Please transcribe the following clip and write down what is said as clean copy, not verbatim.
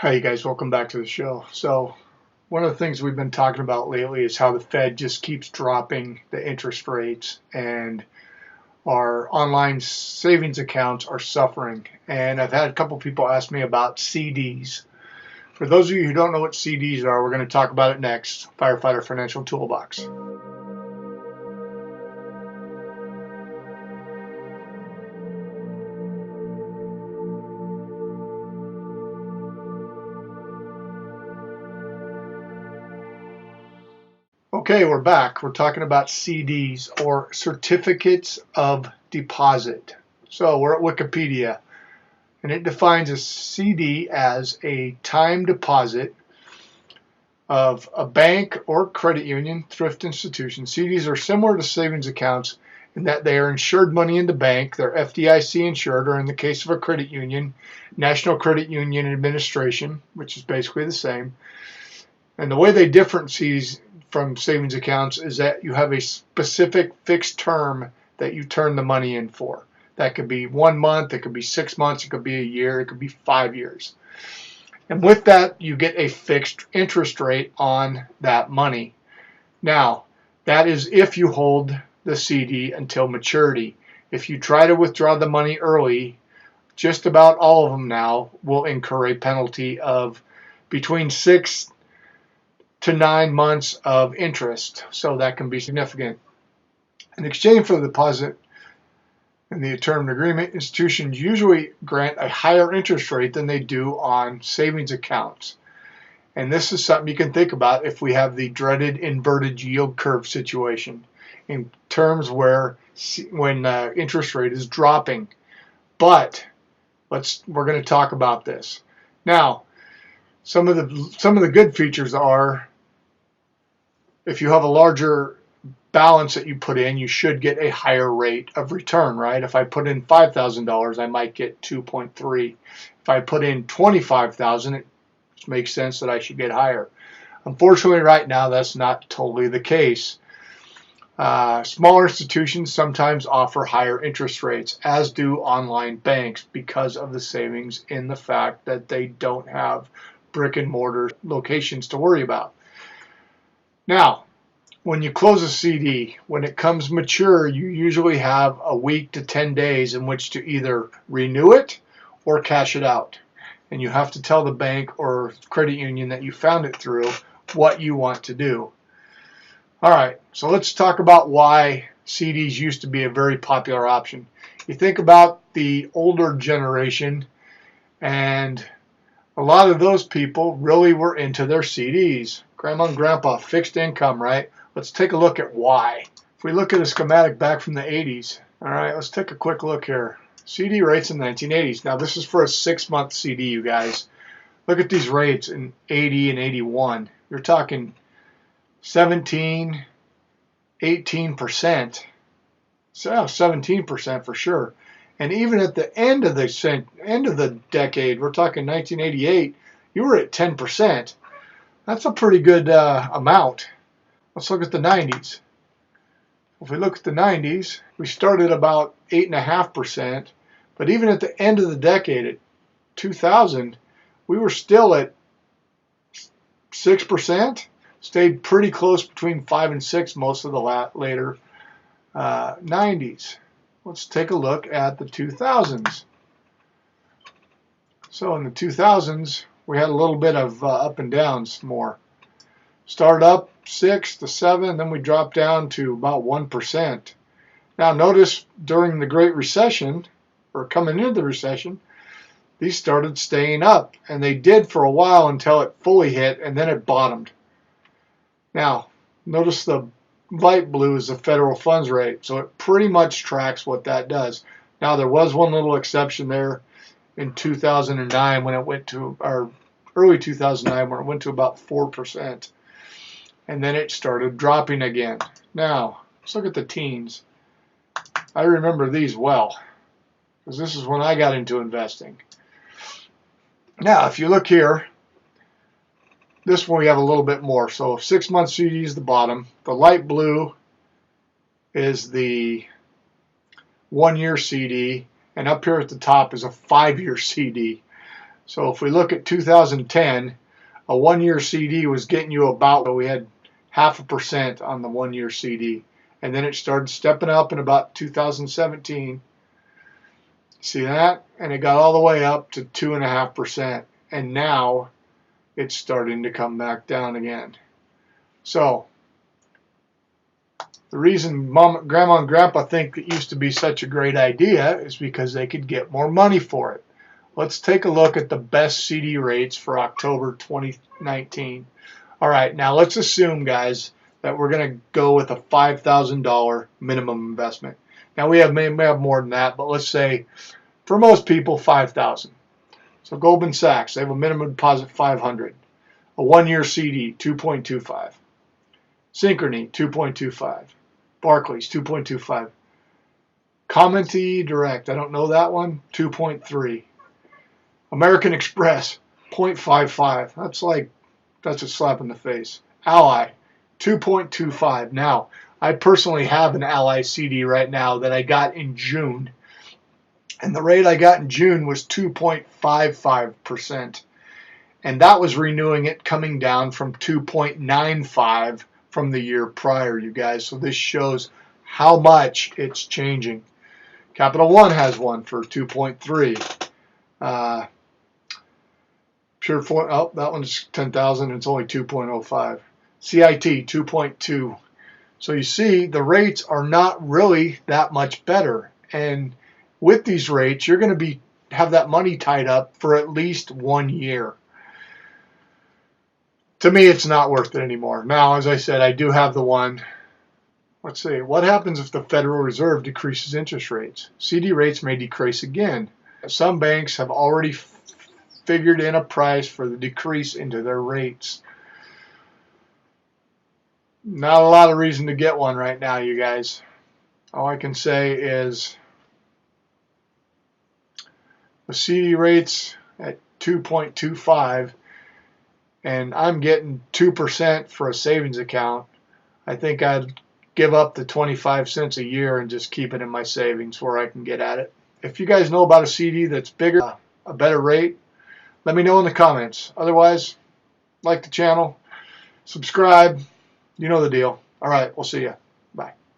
Hi, you guys. Welcome back to the show. So, one of the things we've been talking about lately is how the Fed just keeps dropping the interest rates, and our online savings accounts are suffering. And I've had a couple people ask me about CDs. For those of you who don't know what CDs are, we're going to talk about it next. Firefighter Financial Toolbox. Okay, we're back. We're talking about CDs, or certificates of deposit. So we're at Wikipedia, and it defines a CD as a time deposit of a bank or credit union, thrift institution. CDs are similar to savings accounts in that they are insured money in the bank. They're FDIC insured, or in the case of a credit union, National Credit Union Administration, which is basically the same. And the way they differentiate from savings accounts is that you have a specific fixed term that you turn the money in for. That could be 1 month, it could be 6 months, it could be a year, it could be 5 years. And with that, you get a fixed interest rate on that money. Now, that is if you hold the CD until maturity. If you try to withdraw the money early, just about all of them now will incur a penalty of between 6 to 9 months of interest. So that can be significant. In exchange for the deposit in the term agreement, institutions usually grant a higher interest rate than they do on savings accounts. And this is something you can think about if we have the dreaded inverted yield curve situation, in terms where when interest rate is dropping. But we're going to talk about this. Now, some of the good features are, if you have a larger balance that you put in, you should get a higher rate of return, right? If I put in $5,000, I might get 2.3. If I put in 25,000, it makes sense that I should get higher. Unfortunately, right now, that's not totally the case. Smaller institutions sometimes offer higher interest rates, as do online banks, because of the savings in the fact that they don't have brick and mortar locations to worry about. Now, when you close a CD, when it comes mature, you usually have a week to 10 days in which to either renew it or cash it out. And you have to tell the bank or credit union that you found it through what you want to do. All right, so let's talk about why CDs used to be a very popular option. You think about the older generation, and a lot of those people really were into their CDs. Grandma and grandpa, fixed income, right? Let's take a look at why. If we look at a schematic back from the 80s, all right, let's take a quick look here. CD rates in the 1980s. Now, this is for a 6-month CD, you guys. Look at these rates in 80 and 81. You're talking 17, 18%. So 17% for sure. And even at the end of the decade, we're talking 1988, you were at 10%. That's a pretty good amount. Let's look at the 90s. If we look at the 90s, we started about 8.5%, but even at the end of the decade, at 2000, we were still at 6%. Stayed pretty close between 5 and 6 most of the later 90s. Let's take a look at the 2000s. So in the 2000s, we had a little bit of up and downs more. Started up 6 to 7, then we dropped down to about 1%. Now notice during the Great Recession, or coming into the recession, these started staying up, and they did for a while until it fully hit, and then it bottomed. Now, notice the light blue is the federal funds rate, so it pretty much tracks what that does. Now, there was one little exception there in 2009 when it went to, or early 2009 when it went to about 4%, and then it started dropping again. Now, let's look at the teens. I remember these well, because this is when I got into investing. Now, if you look here, this one we have a little bit more. So 6-month CD is the bottom. The light blue is the 1-year CD, and up here at the top is a 5-year CD. So if we look at 2010, a 1-year CD was getting you about, we had 0.5% on the 1-year CD. And then it started stepping up in about 2017. See that? And it got all the way up to 2.5%. And now it's starting to come back down again. So the reason Mom, Grandma and Grandpa think it used to be such a great idea is because they could get more money for it. Let's take a look at the best CD rates for October 2019. All right, now let's assume, guys, that we're going to go with a $5,000 minimum investment. Now we may have more than that, but let's say for most people $5,000. So Goldman Sachs, they have a minimum deposit $500. A 1-year CD, 2.25. Synchrony, 2.25. Barclays, 2.25. Commenty Direct, I don't know that one, 2.3. American Express, 0.55. That's a slap in the face. Ally, 2.25. Now, I personally have an Ally CD right now that I got in June. And the rate I got in June was 2.55%. And that was renewing it coming down from 2.95 from the year prior, you guys. So this shows how much it's changing. Capital One has one for 2.3. Pure, that one's 10,000. It's only 2.05. CIT 2.2. So you see, the rates are not really that much better. And with these rates, you're going to have that money tied up for at least 1 year. To me, it's not worth it anymore. Now, as I said, I do have the one. Let's see. What happens if the Federal Reserve decreases interest rates? CD rates may decrease again. Some banks have already figured in a price for the decrease into their rates. Not a lot of reason to get one right now, you guys. All I can say is the CD rates at 2.25, and I'm getting 2% for a savings account. I think I'd give up the 25 cents a year and just keep it in my savings where I can get at it. If you guys know about a CD that's bigger, a better rate, let me know in the comments. Otherwise, like the channel, subscribe. You know the deal. All right, we'll see you. Bye.